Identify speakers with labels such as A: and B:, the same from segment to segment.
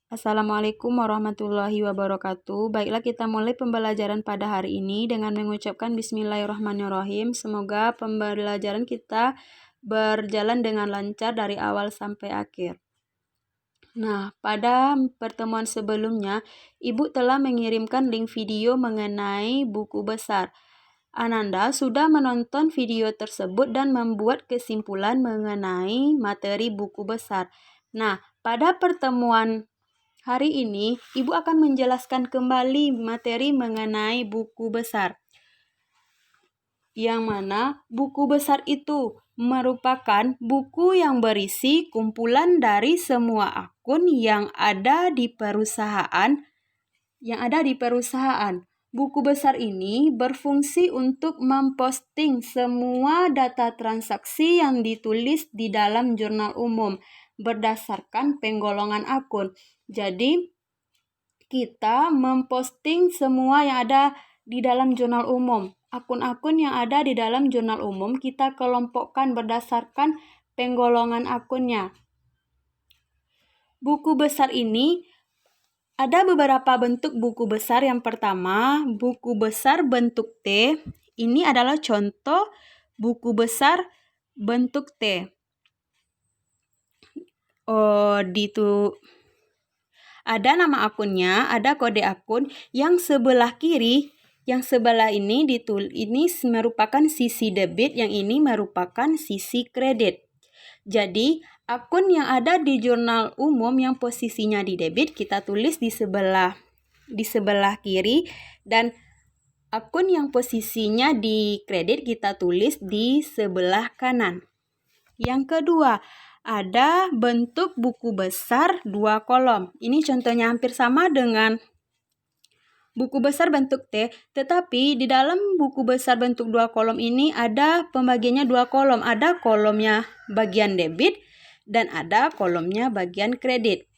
A: Assalamualaikum warahmatullahi wabarakatuh. Baiklah, kita mulai pembelajaran pada hari ini dengan mengucapkan Bismillahirrahmanirrahim. Semoga pembelajaran kita berjalan dengan lancar dari awal sampai akhir. Nah, pada pertemuan sebelumnya, Ibu telah mengirimkan link video mengenai buku besar. Ananda sudah menonton video tersebut dan membuat kesimpulan mengenai materi buku besar. Nah, pada pertemuan hari ini, Ibu akan menjelaskan kembali materi mengenai buku besar. Yang mana buku besar itu merupakan buku yang berisi kumpulan dari semua akun yang ada di perusahaan. Buku besar ini berfungsi untuk memposting semua data transaksi yang ditulis di dalam jurnal umum berdasarkan penggolongan akun. Jadi, kita memposting semua yang ada di dalam jurnal umum. Akun-akun yang ada di dalam jurnal umum kita kelompokkan berdasarkan penggolongan akunnya. Buku besar ini ada beberapa bentuk buku besar. Yang pertama, buku besar bentuk T. Ini adalah contoh buku besar bentuk T. Ada nama akunnya, ada kode akun. Yang sebelah kiri, yang sebelah ini ini merupakan sisi debit, yang ini merupakan sisi kredit. Jadi, akun yang ada di jurnal umum yang posisinya di debit kita tulis di sebelah kiri, dan akun yang posisinya di kredit kita tulis di sebelah kanan. Yang kedua, ada bentuk buku besar 2 kolom. Ini contohnya hampir sama dengan buku besar bentuk T, tetapi di dalam buku besar bentuk 2 kolom ini ada pembagiannya 2 kolom. Ada kolomnya bagian debit dan ada kolomnya bagian kredit.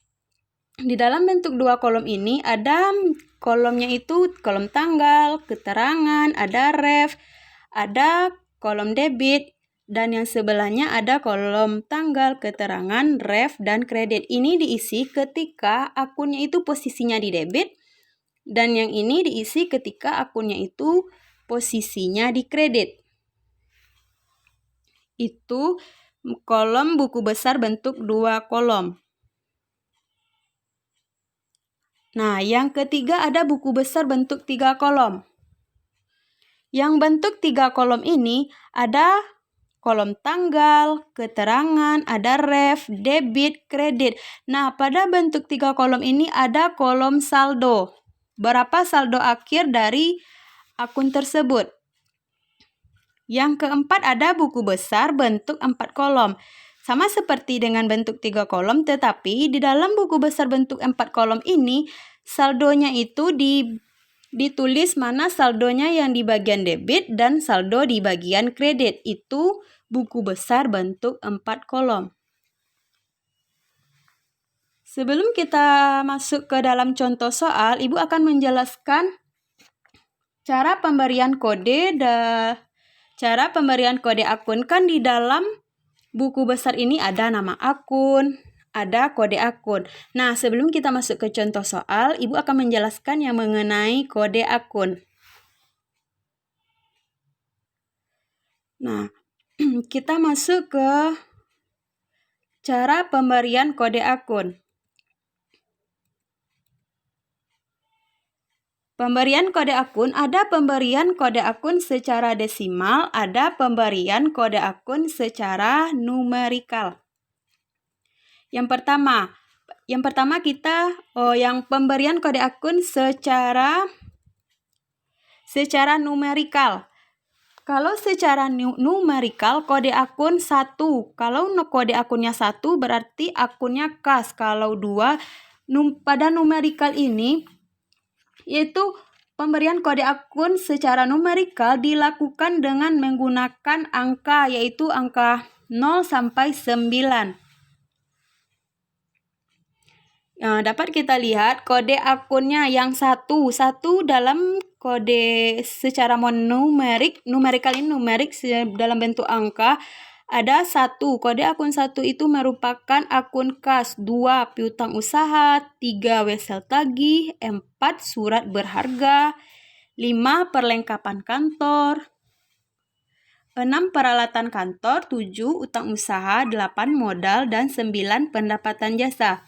A: Di dalam bentuk 2 kolom ini ada kolomnya itu kolom tanggal, keterangan, ada ref, ada kolom debit, dan yang sebelahnya ada kolom tanggal, keterangan, ref, dan kredit. Ini diisi ketika akunnya itu posisinya di debit, dan yang ini diisi ketika akunnya itu posisinya di kredit. Itu kolom buku besar bentuk 2 kolom. Nah, yang ketiga ada buku besar bentuk 3 kolom. Yang bentuk 3 kolom ini ada kolom tanggal, keterangan, ada ref, debit, kredit. Nah, pada bentuk 3 kolom ini ada kolom saldo. Berapa saldo akhir dari akun tersebut? Yang keempat ada buku besar bentuk 4 kolom. Sama seperti dengan bentuk 3 kolom, tetapi di dalam buku besar bentuk 4 kolom ini saldonya itu ditulis mana saldonya yang di bagian debit dan saldo di bagian kredit. Itu buku besar bentuk 4 kolom. Sebelum kita masuk ke dalam contoh soal, Ibu akan menjelaskan cara pemberian kode akun. Kan di dalam buku besar ini ada nama akun, ada kode akun. Nah, sebelum kita masuk ke contoh soal, Ibu akan menjelaskan yang mengenai kode akun. Nah, kita masuk ke cara pemberian kode akun. Pemberian kode akun, ada pemberian kode akun secara desimal, ada pemberian kode akun secara numerikal. Yang pertama kita yang pemberian kode akun secara numerikal. Kalau secara numerikal kode akun 1. Kalau kode akunnya 1 berarti akunnya kas. Kalau 2 pada numerikal ini yaitu pemberian kode akun secara numerikal dilakukan dengan menggunakan angka, yaitu angka 0 sampai 9. Nah, dapat kita lihat kode akunnya yang 1 dalam kode secara numerikal ini numerik dalam bentuk angka Ada 1, kode akun 1 itu merupakan akun kas, 2 piutang usaha, 3 wesel tagih, 4 surat berharga, 5 perlengkapan kantor, 6 peralatan kantor, 7 utang usaha, 8 modal, dan 9 pendapatan jasa.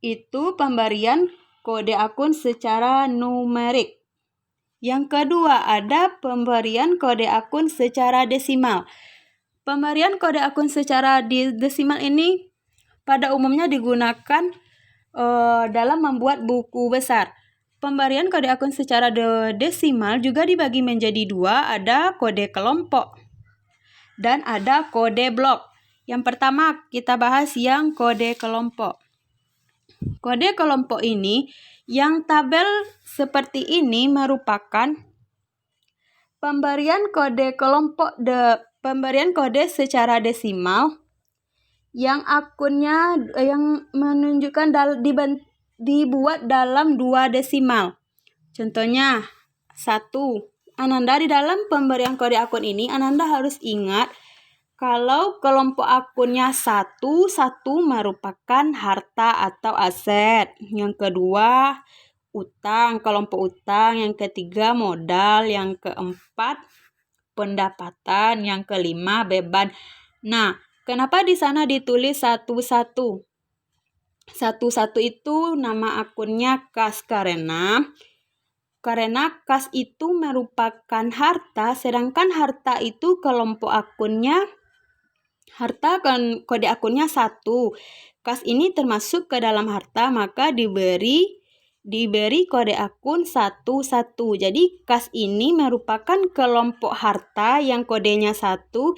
A: Itu pemberian kode akun secara numerik. Yang kedua, ada pemberian kode akun secara desimal. Pemberian kode akun secara desimal ini pada umumnya digunakan dalam membuat buku besar. Pemberian kode akun secara desimal juga dibagi menjadi 2, ada kode kelompok dan ada kode blok. Yang pertama kita bahas yang kode kelompok. Kode kelompok ini yang tabel seperti ini merupakan pemberian kode kelompok pemberian kode secara desimal yang akunnya yang menunjukkan dibuat dalam 2 desimal. Contohnya 1. Ananda di dalam pemberian kode akun ini Ananda harus ingat kalau kelompok akunnya 1 merupakan harta atau aset. Yang kedua, utang, kelompok utang. Yang ketiga, modal. Yang keempat, pendapatan. Yang kelima, beban. Nah, kenapa di sana ditulis 1-1? 1-1 itu nama akunnya kas karena kas itu merupakan harta, sedangkan harta itu kelompok akunnya harta kan kode akunnya 1. Kas ini termasuk ke dalam harta, maka diberi kode akun 1-1. Jadi kas ini merupakan kelompok harta yang kodenya 1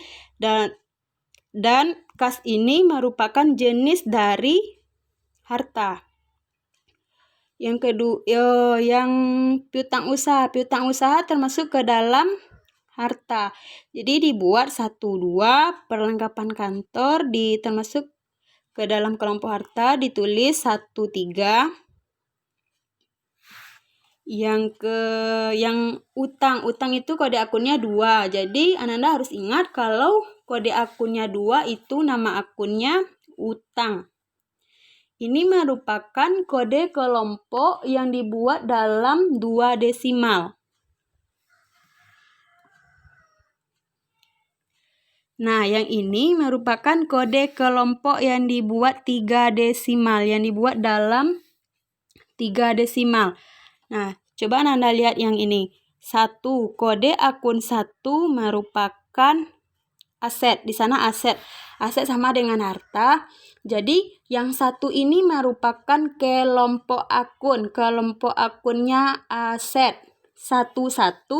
A: dan kas ini merupakan jenis dari harta. Yang kedua, yang piutang usaha. Piutang usaha termasuk ke dalam harta. Jadi dibuat 1-2 perlengkapan kantor termasuk ke dalam kelompok harta, ditulis 1-3. Yang utang itu kode akunnya 2. Jadi Ananda harus ingat kalau kode akunnya 2 itu nama akunnya utang. Ini merupakan kode kelompok yang dibuat dalam 2 desimal. Nah, yang ini merupakan kode kelompok yang dibuat 3 desimal, yang dibuat dalam 3 desimal. Nah, coba Anda lihat yang ini. 1, kode akun 1 merupakan aset. Di sana aset. Aset sama dengan harta. Jadi, yang 1 ini merupakan kelompok akun. Kelompok akunnya aset. 1-1.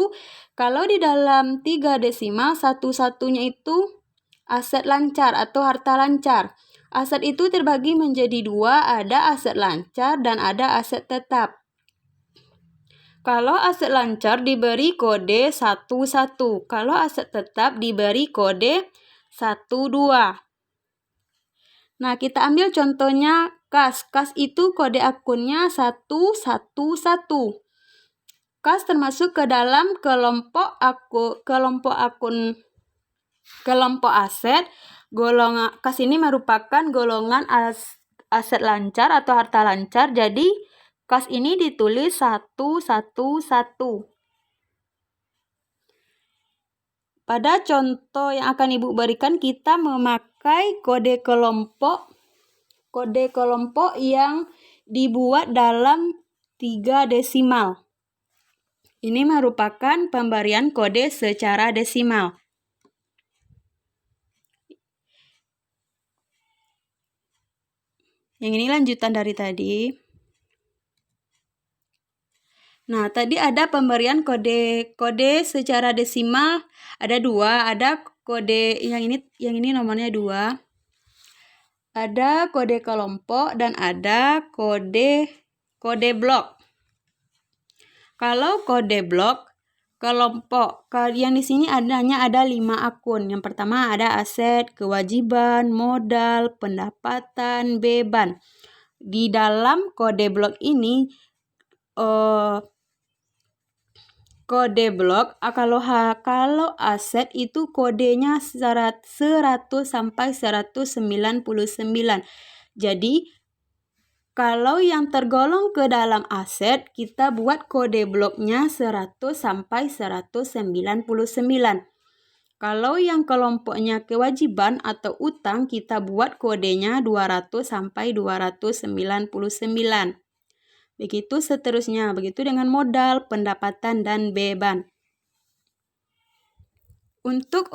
A: Kalau di dalam 3 desimal, 1-1-nya itu aset lancar atau harta lancar. Aset itu terbagi menjadi 2, ada aset lancar dan ada aset tetap. Kalau aset lancar diberi kode 1-1. Kalau aset tetap diberi kode 1-2. Nah, kita ambil contohnya kas. Kas itu kode akunnya 1-1-1. Kas termasuk ke dalam kelompok aset. Kas ini merupakan golongan aset lancar atau harta lancar. Jadi kas ini ditulis 1-1-1. Pada contoh yang akan Ibu berikan, kita memakai kode kelompok yang dibuat dalam 3 desimal. Ini merupakan pemberian kode secara desimal. Yang ini lanjutan dari tadi. Nah, tadi ada pemberian kode secara desimal ada 2, ada kode yang ini nomornya 2. Ada kode kelompok dan ada kode blok. Kalau kode blok kelompok, yang di sini hanya ada 5 akun. Yang pertama ada aset, kewajiban, modal, pendapatan, beban. Di dalam kode blok ini kode blok, kalau aset itu kodenya 100 sampai 199. Jadi kalau yang tergolong ke dalam aset, kita buat kode bloknya 100 sampai 199. Kalau yang kelompoknya kewajiban atau utang, kita buat kodenya 200 sampai 299. Begitu seterusnya, begitu dengan modal, pendapatan, dan beban. Untuk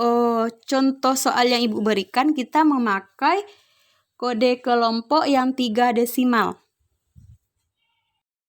A: contoh soal yang Ibu berikan, kita memakai kode kelompok yang 3 desimal.